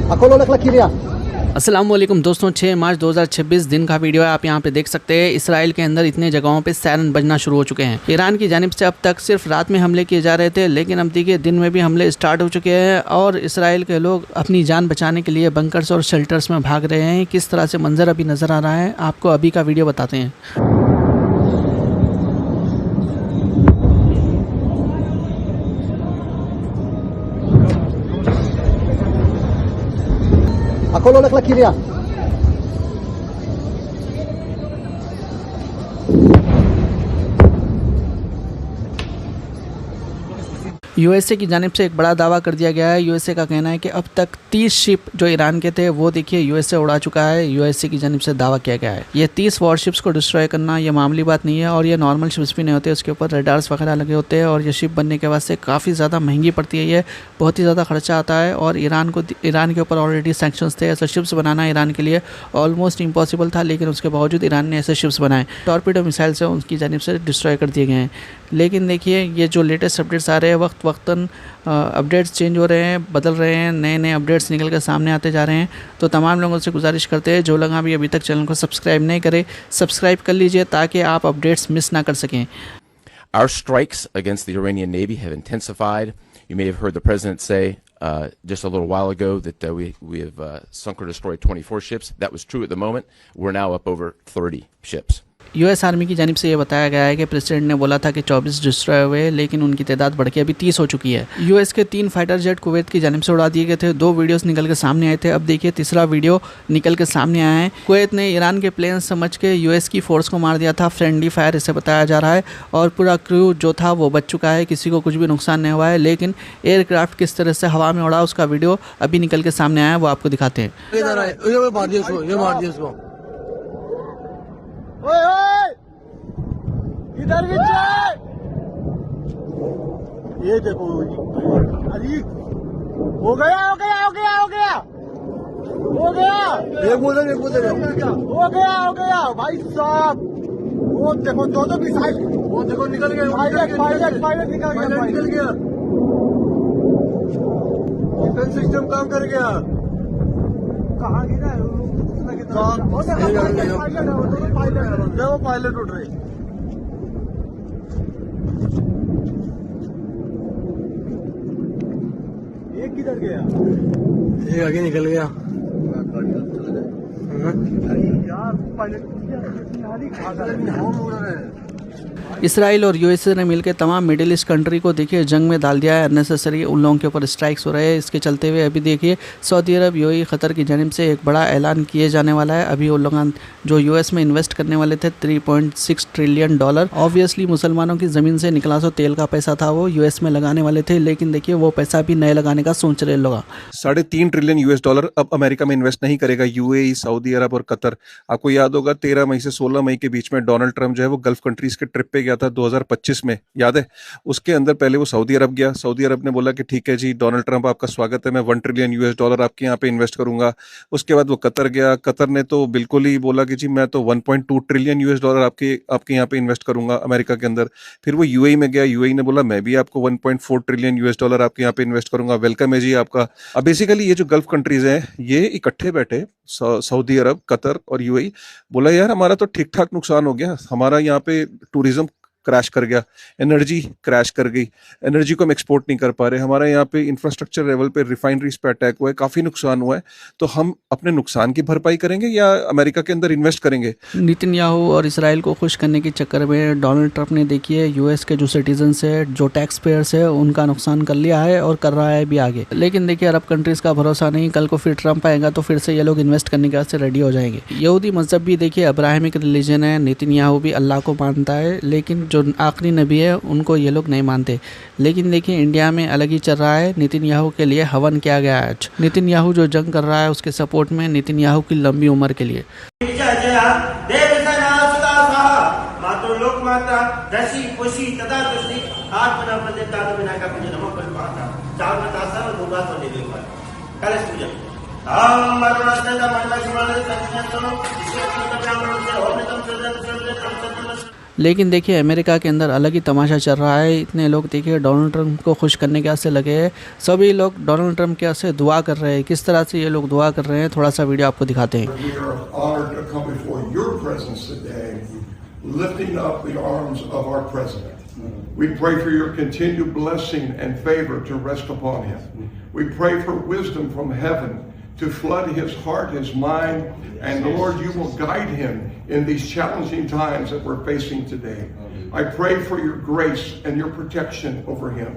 अस्सलाम वालेकुम दोस्तों, 6 मार्च 2026 दिन का वीडियो है। आप यहाँ पे देख सकते हैं इसराइल के अंदर इतने जगहों पे सायरन बजना शुरू हो चुके हैं। ईरान की जानिब से अब तक सिर्फ रात में हमले किए जा रहे थे, लेकिन अब देखिए दिन में भी हमले स्टार्ट हो चुके हैं और इसराइल के लोग अपनी जान बचाने के लिए बंकर्स और शेल्टर्स में भाग रहे हैं। किस तरह से मंजर अभी नज़र आ रहा है आपको अभी का वीडियो बताते हैं। הכל הולך לקריה. यूएसए की जानिब से एक बड़ा दावा कर दिया गया है। यूएसए का कहना है कि अब तक 30 शिप जो ईरान के थे वो देखिए यूएसए उड़ा चुका है। यूएसए की जानिब से दावा किया गया है। ये 30 वॉरशिप्स को डिस्ट्रॉय करना ये मामूली बात नहीं है और ये नॉर्मल शिप्स भी नहीं होते, उसके ऊपर रडार्स वगैरह लगे होते हैं और ये शिप बनने के वास्ते काफ़ी ज़्यादा महंगी पड़ती है। ये बहुत ही ज़्यादा खर्चा आता है और ईरान के ऊपर ऑलरेडी सैंक्शंस थे। ऐसे शिप्स बनाना ईरान के लिए ऑलमोस्ट इम्पॉसिबल था, लेकिन उसके बावजूद ईरान ने ऐसे शिप्स बनाए। टॉर्पीडो मिसाइल से उनकी जानिब से डिस्ट्रॉय कर दिए गए हैं। लेकिन देखिए ये जो लेटेस्ट अपडेट्स आ रहे हैं, वक्तन अपडेट्स चेंज हो रहे हैं, बदल रहे हैं, नए नए अपडेट्स निकल कर सामने आते जा रहे हैं। तो तमाम लोगों से गुजारिश करते हैं जो लोग अभी तक चैनल को सब्सक्राइब नहीं करें, सब्सक्राइब कर लीजिए ताकि आप अपडेट्स मिस ना कर सकें। Our strikes against the Iranian Navy have intensified. You may have heard the president say just a little while ago that we have sunk or destroyed 24 ships. That was true at the moment. We're now up over 30 ships. US army की जानिब से ये बताया गया है कि president ने बोला था कि 24 डिस्ट्रॉय हुए, लेकिन उनकी तादाद बढ़ के अभी 30 हो चुकी है। यूएस के 3 फाइटर जेट कुवैत की जानिब से उड़ा दिए गए थे। 2 वीडियोस निकल के सामने आए थे। अब देखिए तीसरा वीडियो निकल के सामने आया है। कुवैत ने ईरान के प्लेन समझ के यूएस की फोर्स को मार दिया था। फ्रेंडली फायर इसे बताया जा रहा है और पूरा क्रू जो था वो बच चुका है, किसी को कुछ भी नुकसान नहीं हुआ है। लेकिन एयरक्राफ्ट किस तरह से हवा में उड़ा उसका वीडियो अभी निकल के सामने आया है, वो आपको दिखाते हैं। इधर भी ये देखो अली हो गया भाई साहब। वो देखो दो मिसाइल, वो देखो निकल गया पायलट निकल गया। डिफेंस सिस्टम काम कर गया। कहाँ गिरा वो पायलट उड़ रहे। किधर गया? ये आगे निकल गया। इसराइल और यूएसए ने मिलकर तमाम मिडिल ईस्ट कंट्री को देखिए जंग में डाल दिया है। अननेसेसरी उन लोगों के ऊपर स्ट्राइक्स हो रहे हैं। इसके चलते हुए अभी देखिए सऊदी अरब, यूएई, क़तर की जानिब से एक बड़ा ऐलान किए जाने वाला है। अभी वो लोग जो यूएस में इन्वेस्ट करने वाले थे $3.6 ट्रिलियन, ऑब्वियसली मुसलमानों की ज़मीन से निकला सो तेल का पैसा था, वो यूएस में लगाने वाले थे। लेकिन देखिए वो पैसा भी नए लगाने का सोच रहे लोग। $3.5 ट्रिलियन अब अमेरिका में इन्वेस्ट नहीं करेगा यूएई, सऊदी अरब और कतर। आपको याद होगा 13 मई से 16 मई के बीच में डोनाल्ड ट्रंप जो है वो गल्फ कंट्रीज के ट्रिप पे गया था 2025 में, याद है? उसके अंदर पहले वो सऊदी अरब गया। सऊदी अरब ने बोला कि ठीक है जी डोनाल्ड ट्रंप आपका स्वागत है, मैं $1 ट्रिलियन आपके यहाँ पे इन्वेस्ट करूंगा। उसके बाद वो कतर गया। कतर ने तो बिल्कुल ही बोला कि जी मैं तो $1.2 ट्रिलियन आपके यहाँ पे इन्वेस्ट करूंगा अमेरिका के अंदर। फिर वो यूएई में गया। यूएई ने बोला मैं भी आपको $1.4 ट्रिलियन आपके यहाँ पे इन्वेस्ट करूंगा, वेलकम है जी आपका। अब बेसिकली ये जो गल्फ कंट्रीज हैं ये इकट्ठे बैठे, सऊदी अरब, कतर और यूएई, बोला यार हमारा तो ठीक ठाक नुकसान हो गया, हमारा यहाँ पे टूरिज्म क्रैश कर गया, एनर्जी क्रैश कर गई, एनर्जी को हम एक्सपोर्ट नहीं कर पा रहे, हमारे यहाँ पे इंफ्रास्ट्रक्चर लेवल पे रिफाइनरीज पे अटैक हुआ है, काफी नुकसान हुआ है। तो हम अपने नुकसान की भरपाई करेंगे या अमेरिका के अंदर इन्वेस्ट करेंगे? नेतन्याहू और इसराइल को खुश करने के चक्कर में डोनाल्ड ट्रंप ने देखिए यूएस के जो सिटीजन्स है, जो टैक्स पेयर्स है, उनका नुकसान कर लिया है और कर रहा है भी आगे। लेकिन देखिए अरब कंट्रीज का भरोसा नहीं, कल को फिर ट्रंप आएगा तो फिर से ये लोग इन्वेस्ट करने के वास्ते रेडी हो जाएंगे। यहूदी मजहब भी देखिए अब्राहमिक रिलीजन है, नेतन्याहू भी अल्लाह को मानता है, लेकिन जो आखिरी नबी है उनको ये लोग नहीं मानते। लेकिन देखिए इंडिया में अलग ही चल रहा है। नेतन्याहू के लिए हवन किया गया है आज। नेतन्याहू जो जंग कर रहा है उसके सपोर्ट में, नेतन्याहू की लंबी उम्र के लिए। लेकिन देखिए अमेरिका के अंदर अलग ही तमाशा चल रहा है। इतने लोग देखिए डोनाल्ड ट्रंप को खुश करने के आसे लगे हैं। सभी लोग डोनाल्ड ट्रंप के आसे दुआ कर रहे हैं। किस तरह से ये लोग दुआ कर रहे हैं थोड़ा सा वीडियो आपको दिखाते हैं। We are honored to come before your presence today, lifting up the arms of our president. We pray for your continued blessing and favor to rest upon him. We pray for wisdom from heaven to flood his heart, his mind, and Lord, you will guide him in these challenging times that we're facing today. I pray for your grace and your protection over him.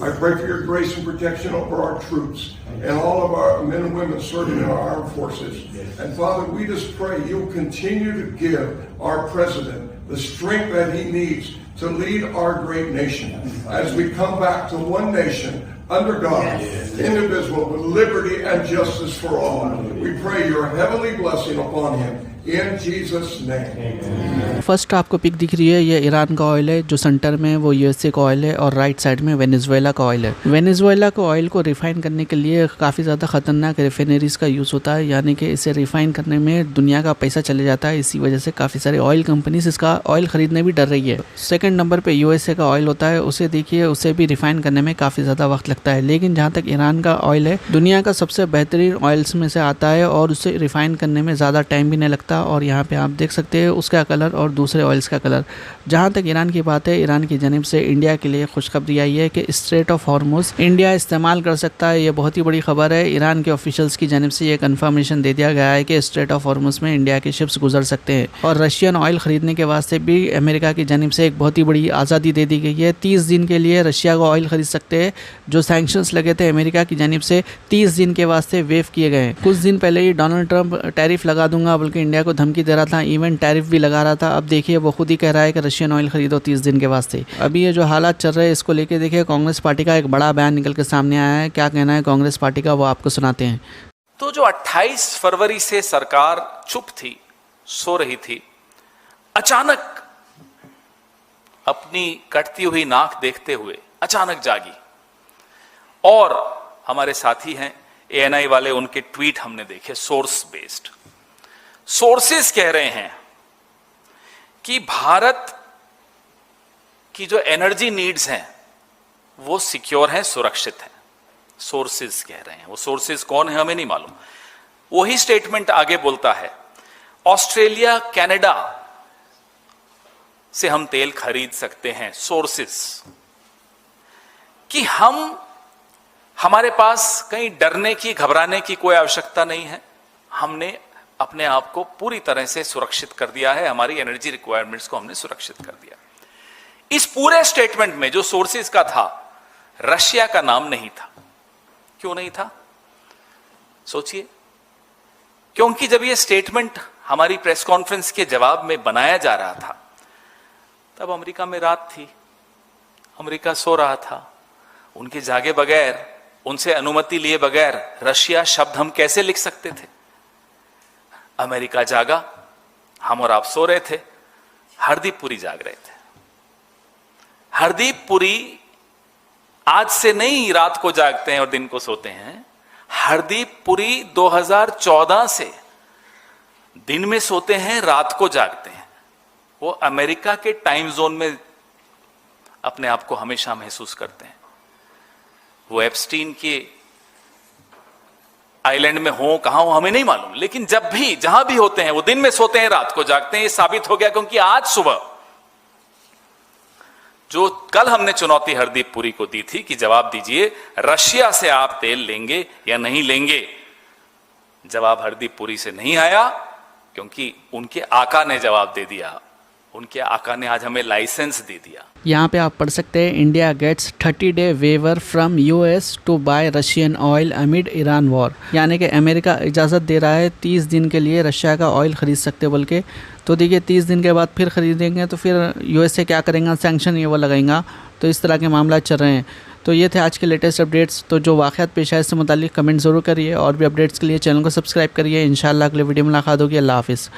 I pray for your grace and protection over our troops and all of our men and women serving in our armed forces. And Father, we just pray you'll continue to give our president the strength that he needs to lead our great nation as we come back to one nation under God, indivisible, with liberty and justice for all. We pray your heavenly blessing upon him. In Jesus' name. First आपको pick दिख रही है, ये Iran का oil है। जो centre में है वो यूएसए का ऑयल है और राइट साइड में वेनेजुएला का ऑयल है। वेनेजुएला के ऑयल को रिफाइन करने के लिए काफ़ी ज़्यादा खतरनाक रिफाइनरीज का यूज़ होता है, यानी कि इसे रिफाइन करने में दुनिया का पैसा चले जाता है। इसी वजह से काफ़ी सारे ऑयल कंपनीज इसका ऑयल ख़रीदने भी डर रही है। सेकेंड नंबर पर यूएसए का ऑयल होता है, उसे देखिए उसे भी रिफाइन करने में काफ़ी ज़्यादा वक्त लगता है। लेकिन जहाँ तक ईरान का ऑयल है, दुनिया का सबसे बेहतरीन ऑयल्स में से आता है और उसे रिफाइन करने में ज़्यादा टाइम भी नहीं लगता। और यहाँ पे आप देख सकते हैं उसका कलर और दूसरे ऑयल्स का कलर। जहाँ तक ईरान की बात है, ईरान की जानिब से इंडिया के लिए खुशखबरी आई है कि स्ट्रेट ऑफ हॉर्मुज इंडिया इस्तेमाल कर सकता है। ये बहुत ही बड़ी खबर है। ईरान के ऑफिशियल्स की जानिब से ये कंफर्मेशन दे दिया गया है कि स्ट्रेट ऑफ हॉर्मुज में इंडिया के शिप्स गुजर सकते हैं। और रशियन ऑयल ख़रीदने के वास्ते भी अमेरिका की जानिब से एक बहुत ही बड़ी आज़ादी दे दी गई है। 30 दिन के लिए रशिया का ऑयल ख़रीद सकते हैं। जो सैंक्शंस लगे थे अमेरिका की जानिब से 30 दिन के वास्ते वेव किए गए हैं। कुछ दिन पहले ही डोनाल्ड ट्रंप टैरिफ लगा दूंगा बल्कि इंडिया को धमकी दे रहा था, इवन टैरिफ भी लगा रहा था। अब देखिए वो खुद ही कह रहा है कि रशियन ऑयल खरीदो 30 दिन के वास्ते। अभी ये जो हालात चल रहे हैं इसको लेके देखिए कांग्रेस पार्टी का एक बड़ा बयान निकल के सामने आया है। क्या कहना है कांग्रेस पार्टी का वो आपको सुनाते हैं। तो जो 28 फरवरी से सरकार चुप थी, सो रही थी, अचानक अपनी कटती हुई नाक देखते हुए अचानक जागी। और हमारे साथी हैं एएनआई वाले, उनके ट्वीट हमने देखे, सोर्स बेस्ड। सोर्सेस कह रहे हैं कि भारत की जो एनर्जी नीड्स हैं वो सिक्योर हैं, सुरक्षित हैं। सोर्सेस कह रहे हैं। वो सोर्सेस कौन है हमें नहीं मालूम। वही स्टेटमेंट आगे बोलता है ऑस्ट्रेलिया कनाडा से हम तेल खरीद सकते हैं। सोर्सेस कि हमारे पास कहीं डरने की, घबराने की कोई आवश्यकता नहीं है। हमने अपने आप को पूरी तरह से सुरक्षित कर दिया है। हमारी एनर्जी रिक्वायरमेंट्स को हमने सुरक्षित कर दिया। इस पूरे स्टेटमेंट में जो सोर्सेज का था, रशिया का नाम नहीं था। क्यों नहीं था सोचिए। क्योंकि जब यह स्टेटमेंट हमारी प्रेस कॉन्फ्रेंस के जवाब में बनाया जा रहा था तब अमेरिका में रात थी, अमेरिका सो रहा था। उनके जागे बगैर, उनसे अनुमति लिए बगैर रशिया शब्द हम कैसे लिख सकते थे। अमेरिका जागा, हम और आप सो रहे थे। हरदीप पुरी जाग रहे थे। हरदीप पुरी आज से नहीं रात को जागते हैं और दिन को सोते हैं। हरदीप पुरी 2014 से दिन में सोते हैं, रात को जागते हैं। वो अमेरिका के टाइम जोन में अपने आप को हमेशा महसूस करते हैं। वो एप्स्टीन के आइलैंड में हो, कहां हो हमें नहीं मालूम, लेकिन जब भी जहां भी होते हैं वो दिन में सोते हैं, रात को जागते हैं। ये साबित हो गया क्योंकि आज सुबह जो कल हमने चुनौती हरदीप पुरी को दी थी कि जवाब दीजिए रशिया से आप तेल लेंगे या नहीं लेंगे, जवाब हरदीप पुरी से नहीं आया क्योंकि उनके आका ने जवाब दे दिया। उनके आका ने आज हमें लाइसेंस दे दिया। यहाँ पे आप पढ़ सकते हैं India gets 30-day waiver from US to buy Russian oil amid Iran war. यानी कि अमेरिका इजाज़त दे रहा है 30 दिन के लिए रशिया का ऑयल ख़रीद सकते बल्कि। तो देखिए 30 दिन के बाद फिर ख़रीदेंगे तो फिर यूएसए क्या करेंगे, सैंक्शन ये वो लगाएंगा। तो इस तरह के मामला चल रहे हैं। तो ये थे आज के लेटेस्ट अपडेट्स। तो जो वाक़यात पेश आए इससे मुताल्लिक़ कमेंट ज़रूर करिए और भी अपडेट्स के लिए चैनल को सब्सक्राइब करिए। इंशाअल्लाह अगले वीडियो में मुलाकात होगी। अल्लाह हाफ़िज़।